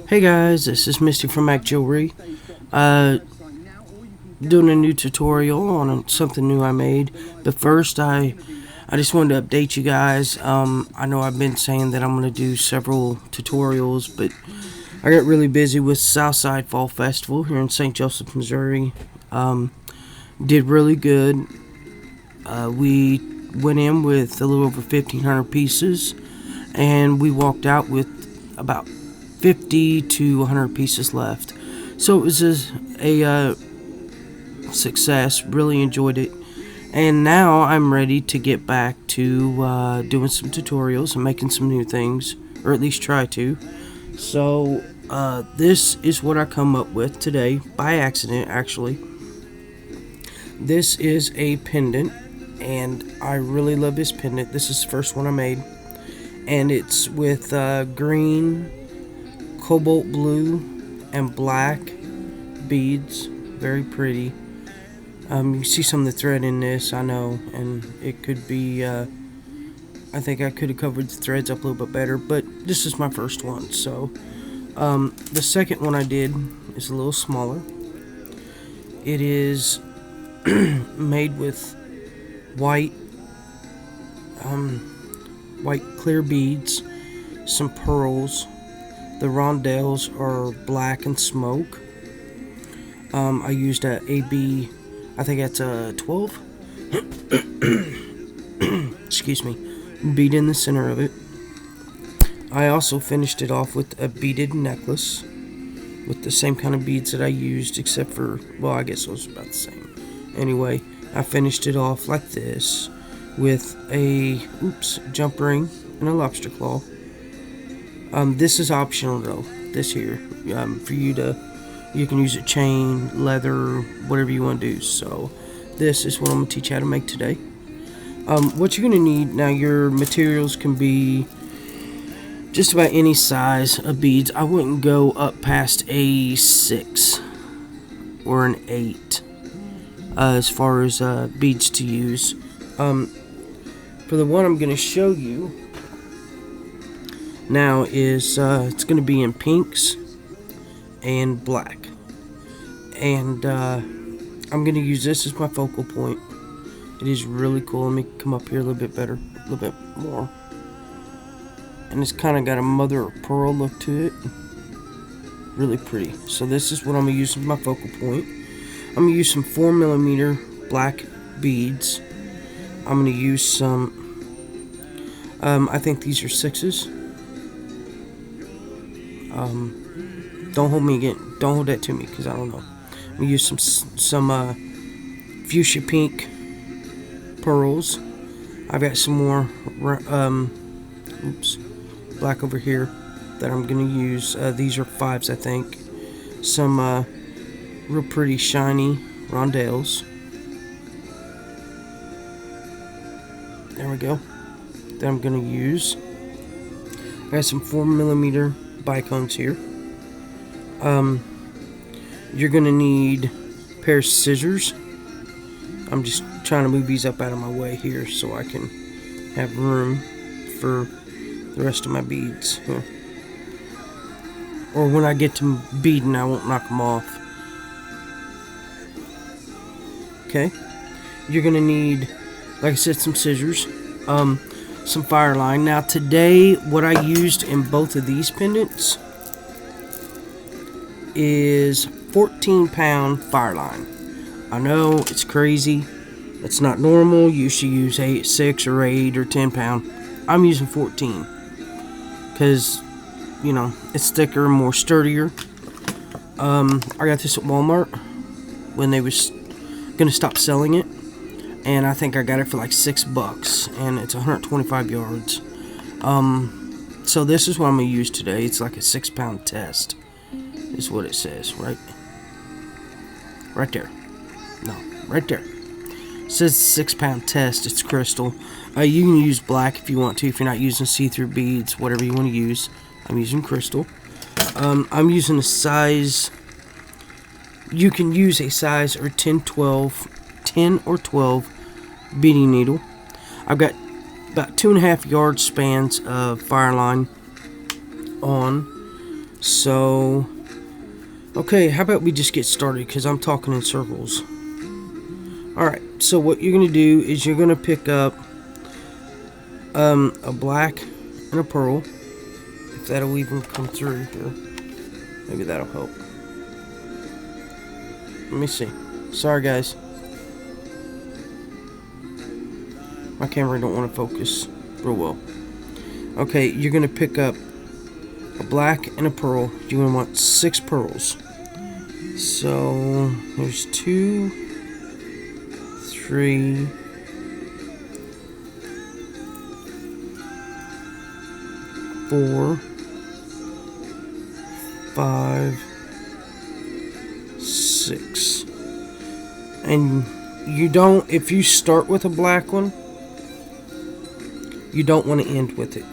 Hey guys, this is Misty from Mac Jewelry. Uh, Doing a new tutorial on something new I made. But first, I just wanted to update you guys. I know I've been saying that I'm going to do several tutorials, but I got really busy with Southside Fall Festival here in St. Joseph, Missouri. Did really good. We went in with a little over 1,500 pieces, and we walked out with about 50 to 100 pieces left. So it was a success. Really enjoyed it. And now I'm ready to get back to doing some tutorials and making some new things, or at least try to. So this is what I come up with today, by accident actually. This is a pendant, and I really love this pendant. This is the first one I made, and it's with green, cobalt blue, and black beads. Very pretty. You see some of the thread in this, I know, and it could be, I think I could have covered the threads up a little bit better, but this is my first one. So the second one I did is a little smaller. It is made with white clear beads, some pearls. The rondelles are black and smoke. I used a AB, I think that's a 12 excuse me, bead in the center of it. I also finished it off with a beaded necklace with the same kind of beads that I used, except for, well, I guess it was about the same. Anyway, I finished it off like this with a jump ring and a lobster claw. This is optional though, this here, for you can use a chain, leather, whatever you want to do. So this is what I'm going to teach you how to make today. What you're going to need, now your materials can be just about any size of beads. I wouldn't go up past a 6 or an 8 as far as beads to use. For the one I'm going to show you now is it's going to be in pinks and black, and I'm going to use this as my focal point. It is really cool. Let me come up here a little bit better, a little bit more, and it's kind of got a mother of pearl look to it. Really pretty. So this is what I'm going to use as my focal point. I'm going to use some 4mm black beads. I'm going to use some I think these are 6s. Don't hold me again. Don't hold that to me, because I don't know. I'm gonna use some fuchsia pink pearls. I've got some more black over here that I'm gonna use. These are 5s, I think. Some real pretty shiny rondelles. There we go. That I'm gonna use. I got some 4mm bicones here. You're gonna need a pair of scissors. I'm just trying to move these up out of my way here so I can have room for the rest of my beads here. Or when I get to beading, I won't knock them off. Okay. You're gonna need, like I said, some scissors, some fire line. Now today, what I used in both of these pendants is 14-pound fire line. I know it's crazy. It's not normal. You should use 6 or 8 or 10 pound. I'm using 14 because, you know, it's thicker and more sturdier. I got this at Walmart when they was gonna stop selling it, and I think I got it for like $6, and it's 125 yards. So this is what I'm gonna use today. It's like a 6-pound test, is what it says, right there. No, right there. It says 6-pound test. It's crystal. You can use black if you want to, if you're not using see-through beads, whatever you want to use. I'm using crystal. I'm using a size, you can use a size or 10 or 12 beading needle. I've got about 2.5 yard spans of fire line on. So, okay, how about we just get started, because I'm talking in circles. Alright, so what you're going to do is you're going to pick up a black and a pearl. If that'll even come through here. Maybe that'll help. Let me see. Sorry, guys. My camera don't want to focus real well. Okay, you're going to pick up a black and a pearl. You're going to want 6 pearls. So, there's 2, 3, 4, 5, 6. And you don't, if you start with a black one, you don't want to end with it.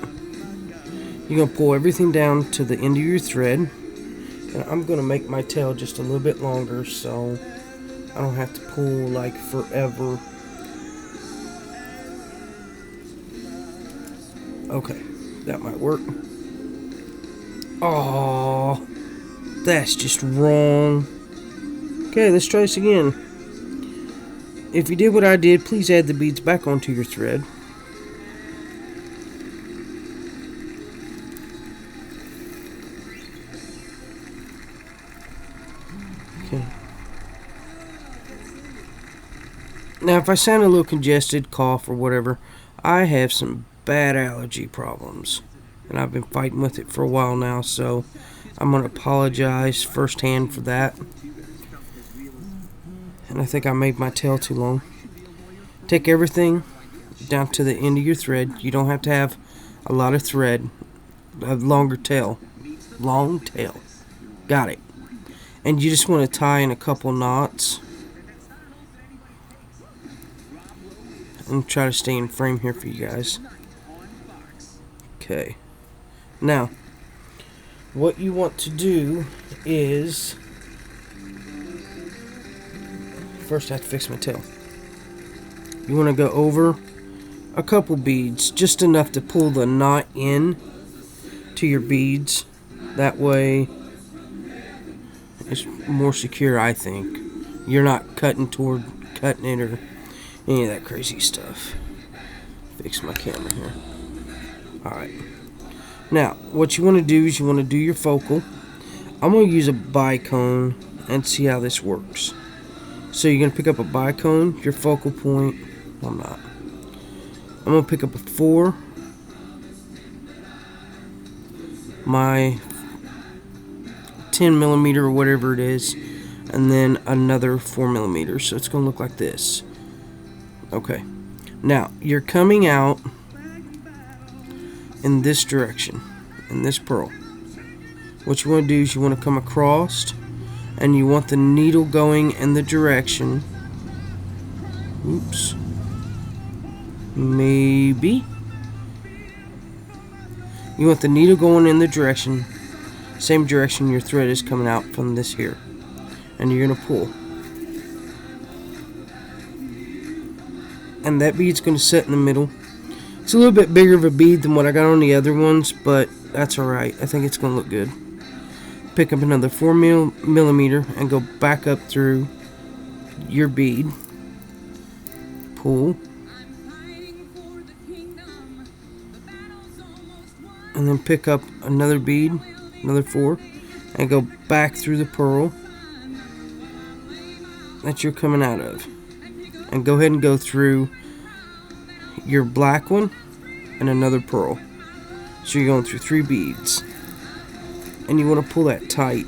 You're going to pull everything down to the end of your thread. And I'm going to make my tail just a little bit longer so I don't have to pull like forever. Okay, that might work. Oh, that's just wrong. Okay, let's try this again. If you did what I did, please add the beads back onto your thread. Okay. Now, if I sound a little congested, cough, or whatever, I have some bad allergy problems. And I've been fighting with it for a while now, so I'm going to apologize firsthand for that. And I think I made my tail too long. Take everything down to the end of your thread. You don't have to have a lot of thread. A longer tail. Long tail. Got it. And you just want to tie in a couple knots. And try to stay in frame here for you guys. Okay. Now, what you want to do is... First I have to fix my tail. You want to go over a couple beads, just enough to pull the knot in to your beads. That way it's more secure, I think. You're not cutting it or any of that crazy stuff. Fix my camera here. Alright. Now, what you want to do is you want to do your focal. I'm going to use a bicone and see how this works. So you're going to pick up a bicone, your focal point. Well, I'm not. I'm going to pick up a 4. My 10 millimeter or whatever it is. And then another 4 millimeters. So it's going to look like this. Okay. Now, you're coming out in this direction. In this pearl. What you want to do is you want to come across. And you want the needle going in the direction. Oops. Maybe. You want the needle going in the direction. Same direction your thread is coming out from this here. And you're going to pull. And that bead's going to sit in the middle. It's a little bit bigger of a bead than what I got on the other ones. But that's alright. I think it's going to look good. Pick up another 4 millimeter and go back up through your bead. Pull. And then pick up another bead, another 4, and go back through the pearl that you're coming out of. And go ahead and go through your black one and another pearl. So you're going through 3 beads. And you want to pull that tight.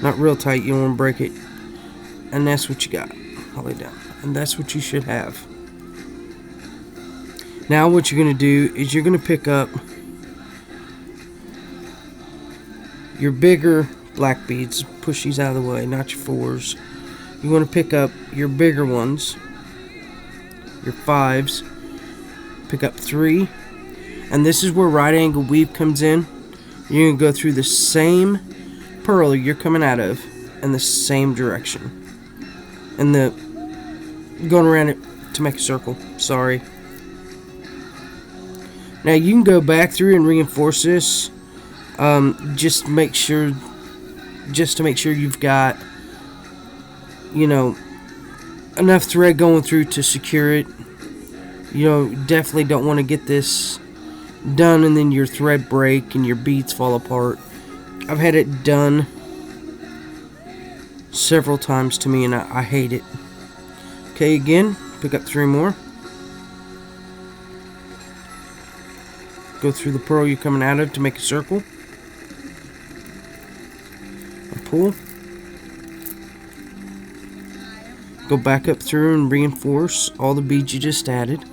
Not real tight, you don't want to break it. And that's what you got. All the way down. And that's what you should have. Now what you're going to do is you're going to pick up your bigger black beads. Push these out of the way, not your 4s. You want to pick up your bigger ones. Your 5s. Pick up 3. And this is where right angle weave comes in. You're going to go through the same pearl you're coming out of in the same direction. And going around it to make a circle. Sorry. Now you can go back through and reinforce this. Just to make sure you've got, enough thread going through to secure it. Definitely don't want to get this done and then your thread break and your beads fall apart. I've had it done several times to me, and I hate it. Okay, again, pick up 3 more. Go through the pearl you're coming out of to make a circle. And pull. Go back up through and reinforce all the beads you just added.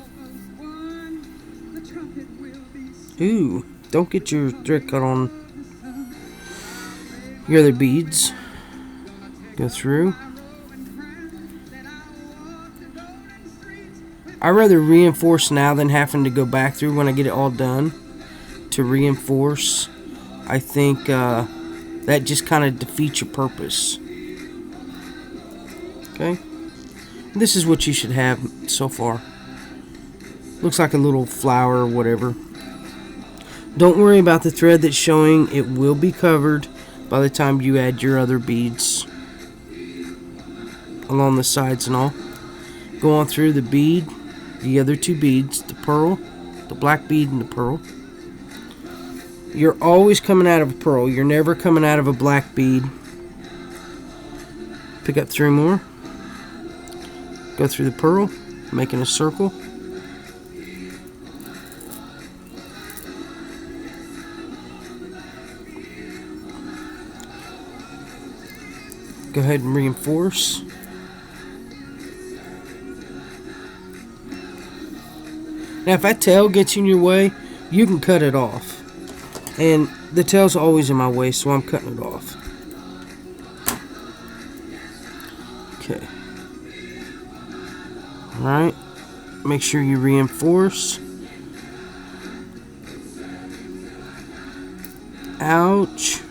Ooh, don't get your thread cut on your other beads. Go through. I'd rather reinforce now than having to go back through when I get it all done to reinforce. I think that just kind of defeats your purpose. Okay, this is what you should have so far. Looks like a little flower or whatever. Don't worry about the thread that's showing. It will be covered by the time you add your other beads along the sides and all. Go on through the bead, the other 2 beads, the pearl, the black bead and the pearl. You're always coming out of a pearl. You're never coming out of a black bead. Pick up 3 more. Go through the pearl, making a circle. Go ahead and reinforce. Now, if that tail gets in your way, you can cut it off. And the tail's always in my way, so I'm cutting it off. Okay. Alright. Make sure you reinforce. Ouch.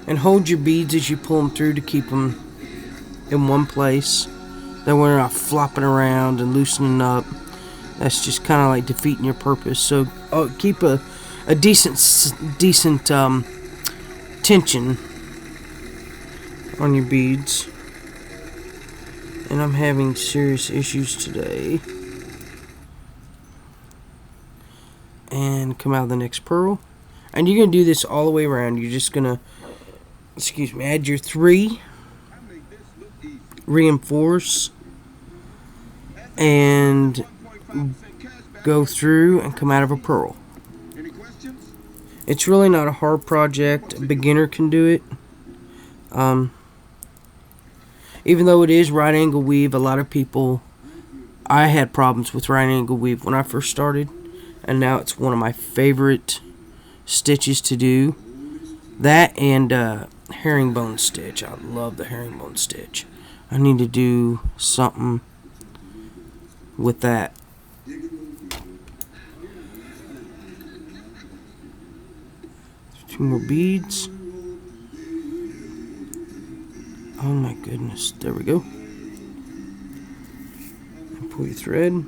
And hold your beads as you pull them through to keep them in one place. Then we're not flopping around and loosening up. That's just kind of like defeating your purpose. So keep a decent tension on your beads. And I'm having serious issues today. And come out of the next pearl. And you're going to do this all the way around. You're just going to, add your 3. Reinforce. And go through and come out of a pearl. It's really not a hard project. A beginner can do it. Even though it is right angle weave, a lot of people, I had problems with right angle weave when I first started, and now it's one of my favorite stitches to do. That and herringbone stitch. I love the herringbone stitch. I need to do something with that. Two more beads. Oh my goodness. There we go. And pull your thread.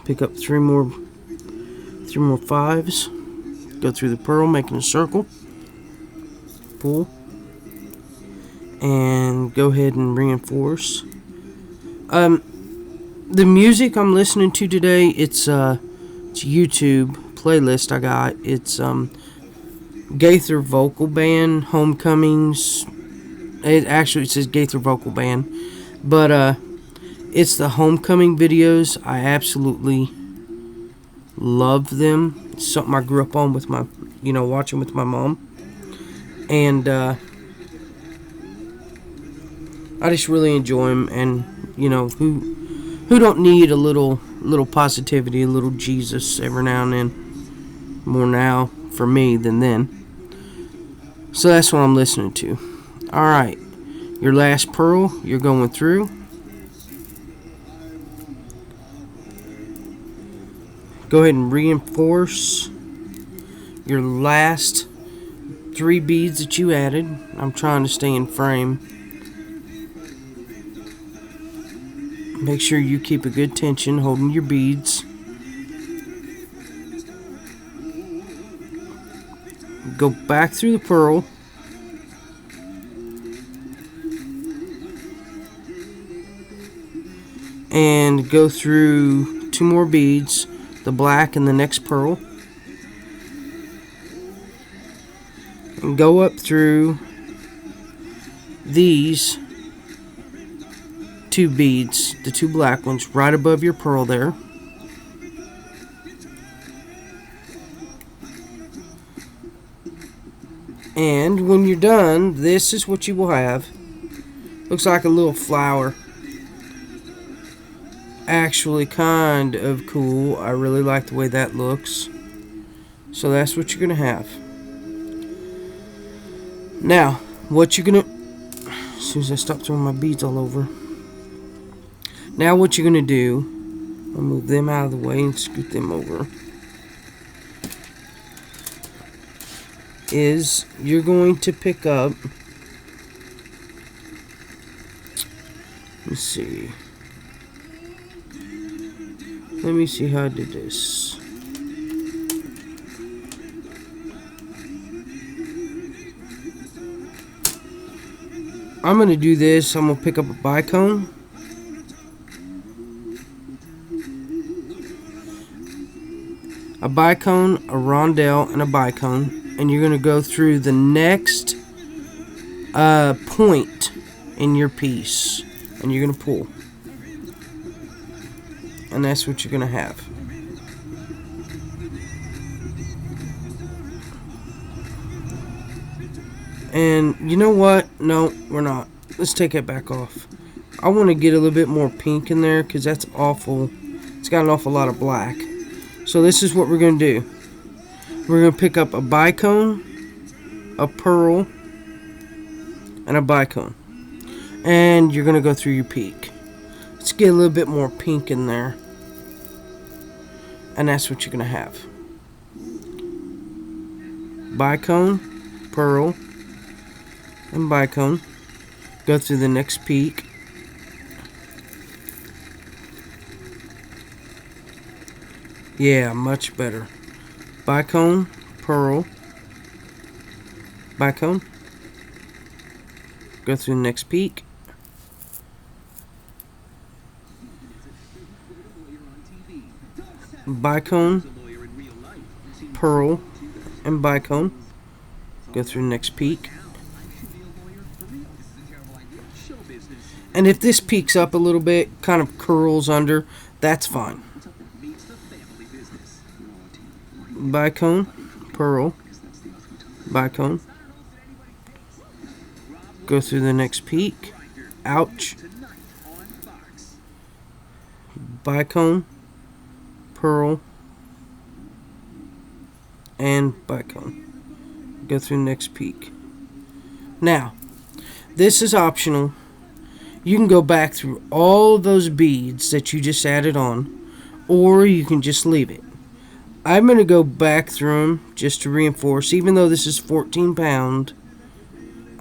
Pick up three more 5s. Go through the pearl, making a circle. Pull. And go ahead and reinforce. The music I'm listening to today, it's YouTube playlist I got. It's Gaither Vocal Band, Homecomings. It says Gaither Vocal Band, but it's the Homecoming videos. I absolutely love them. It's something I grew up on with my, watching with my mom, and I just really enjoy them. And who don't need a little positivity, a little Jesus every now and then. More now for me than then. So that's what I'm listening to. Alright, your last pearl you're going through. Go ahead and reinforce your last 3 beads that you added. I'm trying to stay in frame. Make sure you keep a good tension holding your beads. go back through the pearl, and go through 2 more beads, the black and the next pearl, and go up through these 2 beads, the 2 black ones, right above your pearl there. And when you're done, this is what you will have. Looks like a little flower. Actually kind of cool. I really like the way that looks. So that's what you're going to have. Now, what you're going to... As soon as I stop throwing my beads all over. Now what you're going to do... I'll move them out of the way and scoot them over. Is you're going to pick up... Let's see. Let me see how I did this. I'm going to do this. I'm going to pick up a bicone. A bicone, a rondelle, and a bicone. And you're going to go through the next point in your piece. And you're going to pull. And that's what you're going to have. And you know what? No, we're not. Let's take it back off. I want to get a little bit more pink in there because that's awful. It's got an awful lot of black. So this is what we're going to do. We're going to pick up a bicone, a pearl, and a bicone. And you're going to go through your peak. Let's get a little bit more pink in there. And that's what you're going to have. Bicone, pearl, and bicone. Go through the next peak. Yeah, much better. Bicone, pearl, bicone. Go through the next peak. Bicone, pearl, and bicone. Go through the next peak. And if this peaks up a little bit, kind of curls under, that's fine. Bicone, pearl, bicone. Go through the next peak. Ouch. Bicone, pearl, and bicone. Go through the next peak. Now, this is optional. You can go back through all of those beads that you just added on, or you can just leave it. I'm going to go back through them just to reinforce. Even though this is 14 pound,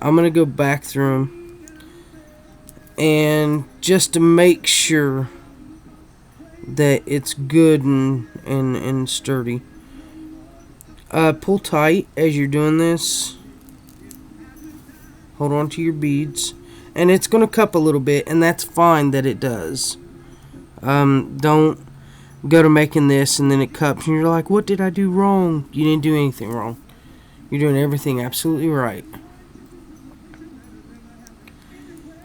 I'm going to go back through them. And just to make sure that it's good and sturdy. Pull tight as you're doing this. Hold on to your beads. And it's going to cup a little bit, and that's fine that it does. Don't go to making this and then it cups and you're like, what did I do wrong? You didn't do anything wrong. You're doing everything absolutely right.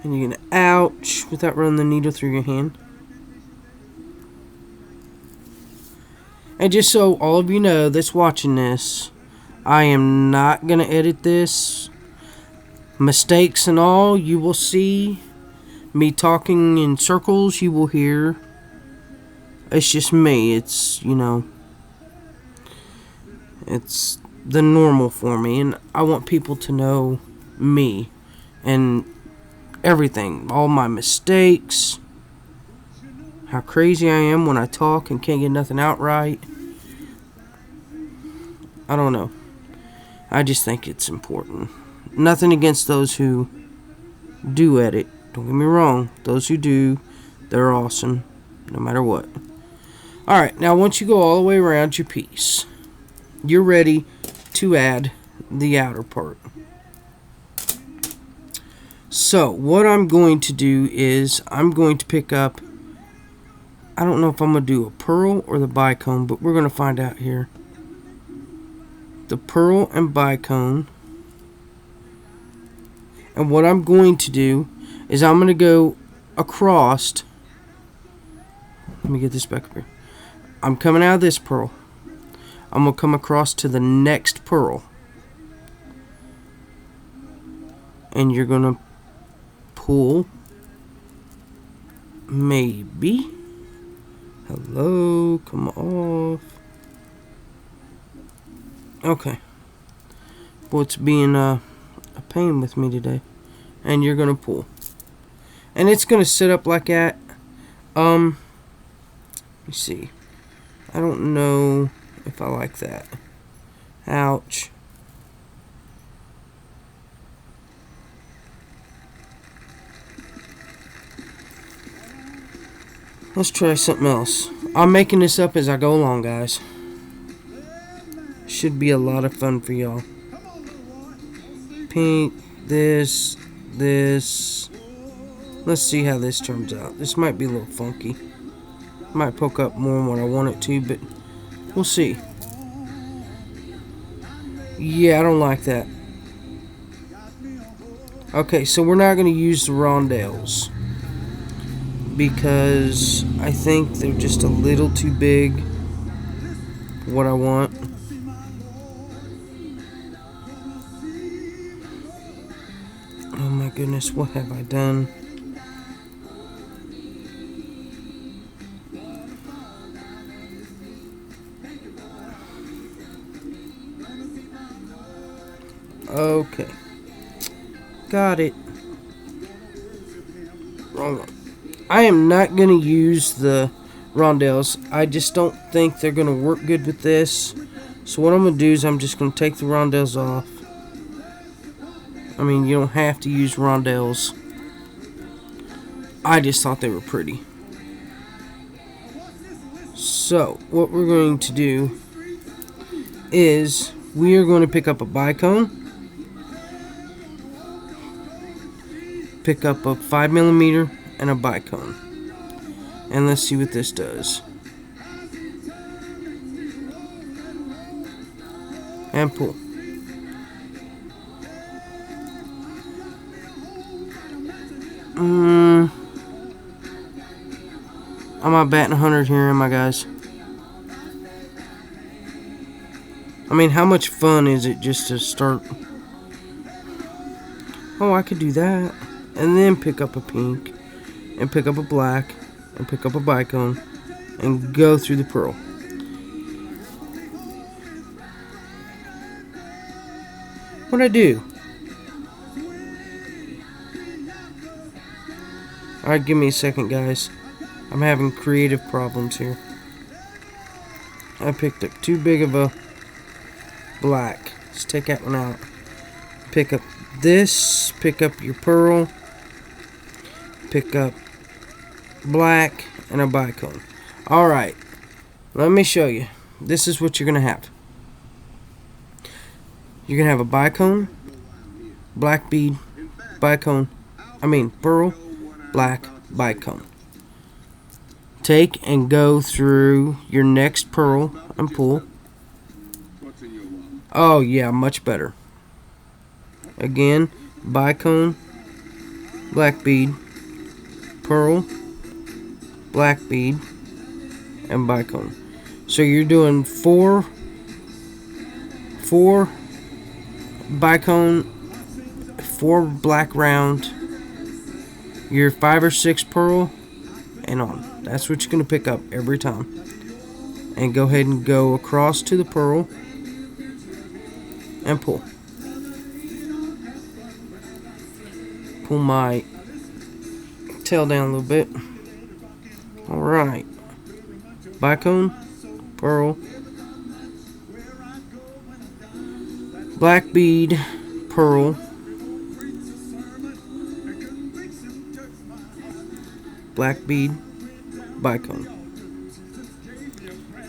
And you're going to ouch without running the needle through your hand. And just so all of you know that's watching this, I am not going to edit this. Mistakes and all, you will see me talking in circles, you will hear. It's just me. It's, you know, it's the normal for me. And I want people to know me and everything. All my mistakes. How crazy I am when I talk and can't get nothing out right. I don't know. I just think it's important. Nothing against those who do edit. Don't get me wrong. Those who do, they're awesome. No matter what. Alright, now once you go all the way around your piece, you're ready to add the outer part. So what I'm going to do is I'm going to pick up, I don't know if I'm going to do a pearl or the bicone, but we're going to find out here. The pearl and bicone. And what I'm going to do is I'm going to go across. Let me get this back up here. I'm coming out of this pearl. I'm going to come across to the next pearl. And you're going to pull. Maybe. Hello, come off. Okay. Boy, it's being a pain with me today. And you're going to pull. And it's going to sit up like that. Let me see. I don't know if I like that. Ouch. Let's try something else. I'm making this up as I go along, guys. Should be a lot of fun for y'all. Pink, this. Let's see how this turns out. This might be a little funky. Might poke up more than what I want it to, but we'll see. Yeah, I don't like that. Okay, so we're not going to use the rondelles because I think they're just a little too big for what I want. Oh my goodness, what have I done? Okay. Got it. Wrong one. I am not going to use the rondelles. I just don't think they're going to work good with this. So what I'm going to do is I'm just going to take the rondelles off. I mean, you don't have to use rondelles. I just thought they were pretty. So what we're going to do is we are going to pick up a bicone. Pick up a 5mm and a bicone. And let's see what this does. And pull. I'm not batting 100 here, am I, guys? I mean, how much fun is it just to start? Oh, I could do that. And then pick up a pink, and pick up a black, and pick up a bicone, and go through the pearl. What'd I do? Alright, give me a second, guys. I'm having creative problems here. I picked up too big of a black. Let's take that one out. Pick up this, pick up your pearl, pick up black, and a bicone. Alright, let me show you. This is what you're going to have. You're going to have a bicone, black bead, pearl, black, bicone. Take and go through your next pearl and pull. Oh yeah, much better. Again, bicone, black bead, pearl, black bead, and bicone. So you're doing four bicone, 4 black round, your 5 or 6 pearl, and on. That's what you're going to pick up every time. And go ahead and go across to the pearl and pull. Pull my tail down a little bit. Alright. Bicone, pearl, black bead, pearl, black bead, bicone.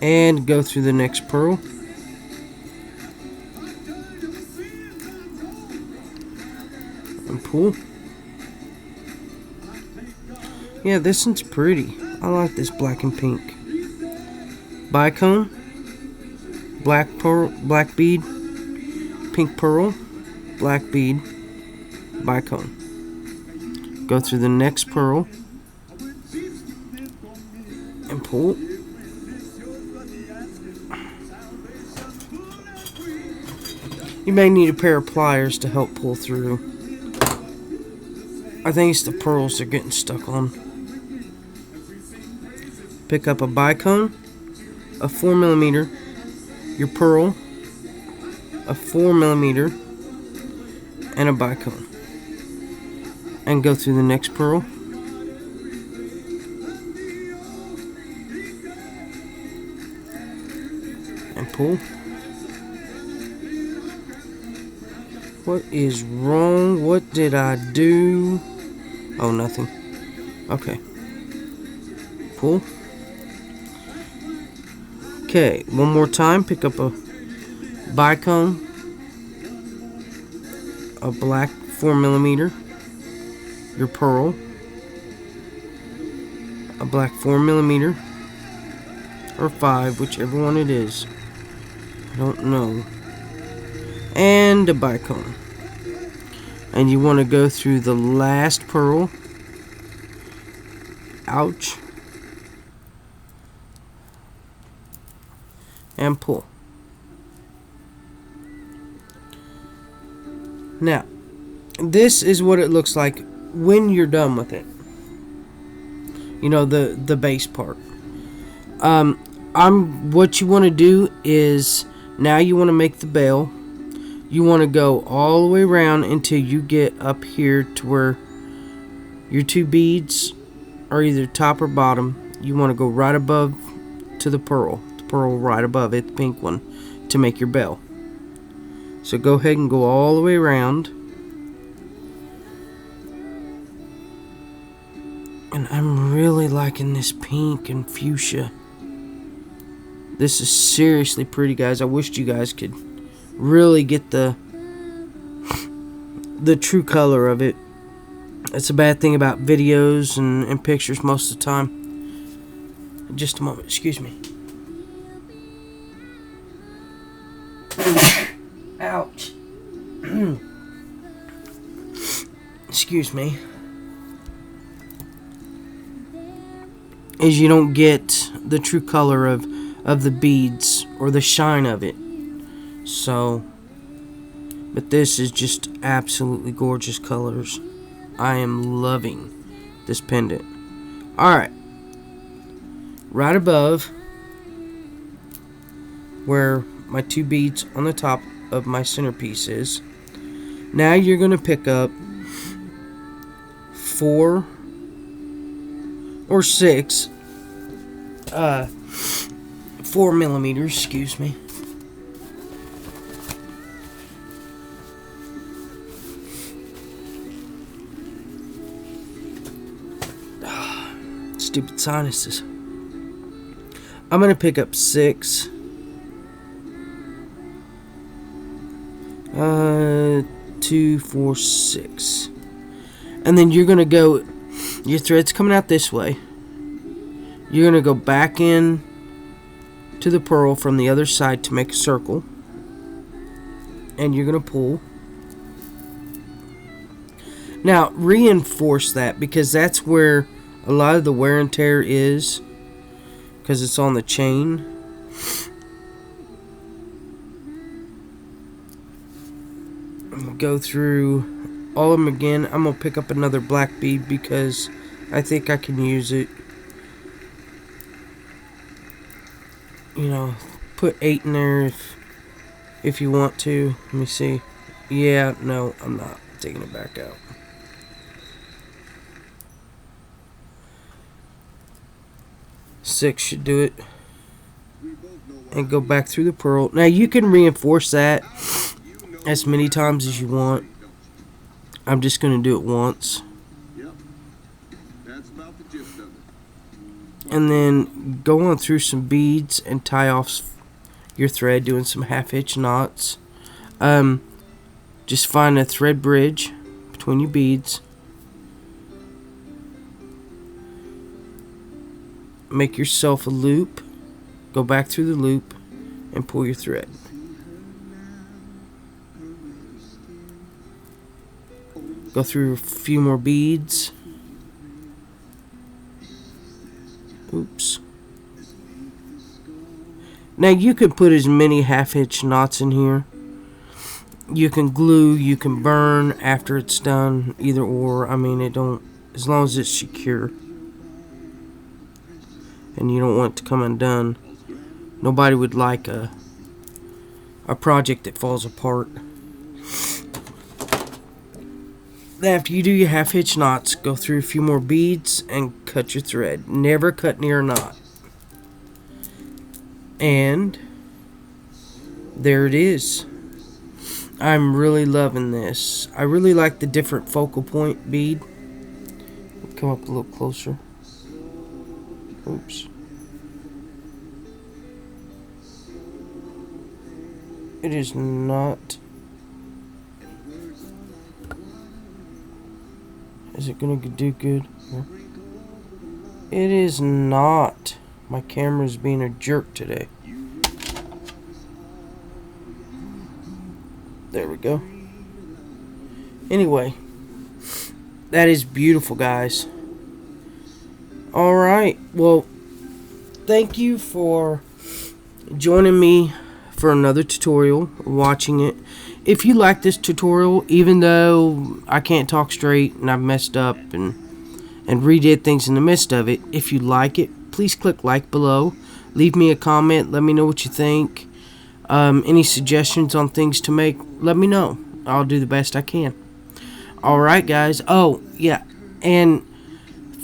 And go through the next pearl. pull. Yeah, this one's pretty. I like this black and pink. Bicone, black pearl, black bead, pink pearl, black bead, bicone. Go through the next pearl and pull. You may need a pair of pliers to help pull through. I think it's the pearls they're getting stuck on. Pick up a bicone, a 4mm, your pearl, a 4mm, and a bicone. And go through the next pearl. And pull. What is wrong? What did I do? Oh, nothing. Okay. Pull. Okay, one more time. Pick up a bicone, a black 4mm, your pearl, a black 4mm, or 5, whichever one it is. I don't know. And a bicone. And you want to go through the last pearl. Ouch. And pull. Now, this is what it looks like when you're done with it. You know, the base part. What you want to do is, now you want to make the bell. You want to go all the way around until you get up here to where your two beads are either top or bottom. You want to go right above to the pearl right above it, the pink one, to make your bell. So go ahead and go all the way around. And I'm really liking this pink and fuchsia. This is seriously pretty, guys. I wished you guys could really get the true color of it. That's a bad thing about videos and pictures most of the time. Just a moment, excuse me. Ouch. Excuse me. Is you don't get the true color of the beads or the shine of it. So, but this is just absolutely gorgeous colors. I am loving this pendant. Alright. Right above where my two beads on the top of my centerpiece is. Now you're going to pick up 4 or 6 4mm, excuse me. Stupid sinuses. I'm going to pick up 6 2, 4, 6. And then you're going to go, your thread's coming out this way. You're going to go back in to the pearl from the other side to make a circle. And you're going to pull. Now, reinforce that, because that's where a lot of the wear and tear is, because it's on the chain. Go through all of them again. I'm going to pick up another black bead because I think I can use it. You know, put 8 in there if you want to. Let me see. Yeah, no, I'm not taking it back out. Six should do it. And go back through the pearl. Now you can reinforce that as many times as you want. I'm just going to do it once. And then go on through some beads and tie off your thread, doing some half hitch knots. Just find a thread bridge between your beads. Make yourself a loop. Go back through the loop and pull your thread. Go through a few more beads. Oops. Now you can put as many half-inch knots in here. You can glue, you can burn after it's done, either or. I mean, it don't, as long as it's secure. And you don't want it to come undone. Nobody would like a project that falls apart. Then after you do your half-hitch knots, go through a few more beads and cut your thread. Never cut near a knot. And there it is. I'm really loving this. I really like the different focal point bead. Come up a little closer. Oops. It is not. Is it gonna do good? It is not. My camera's being a jerk today. There we go. Anyway, that is beautiful, guys. Alright, well, thank you for joining me for another tutorial, watching it. If you like this tutorial, even though I can't talk straight and I've messed up and redid things in the midst of it, if you like it, please click like below. Leave me a comment, let me know what you think. Any suggestions on things to make, let me know. I'll do the best I can. Alright, guys. Oh, yeah. And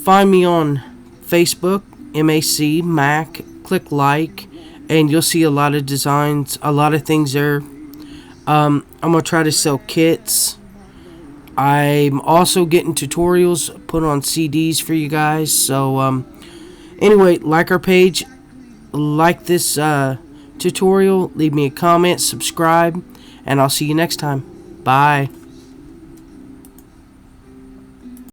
find me on Facebook, MAC, Mac. Click like, and you'll see a lot of designs, a lot of things there. I'm going to try to sell kits. I'm also getting tutorials put on CDs for you guys. So, anyway, like our page, like this tutorial, leave me a comment, subscribe, and I'll see you next time. Bye.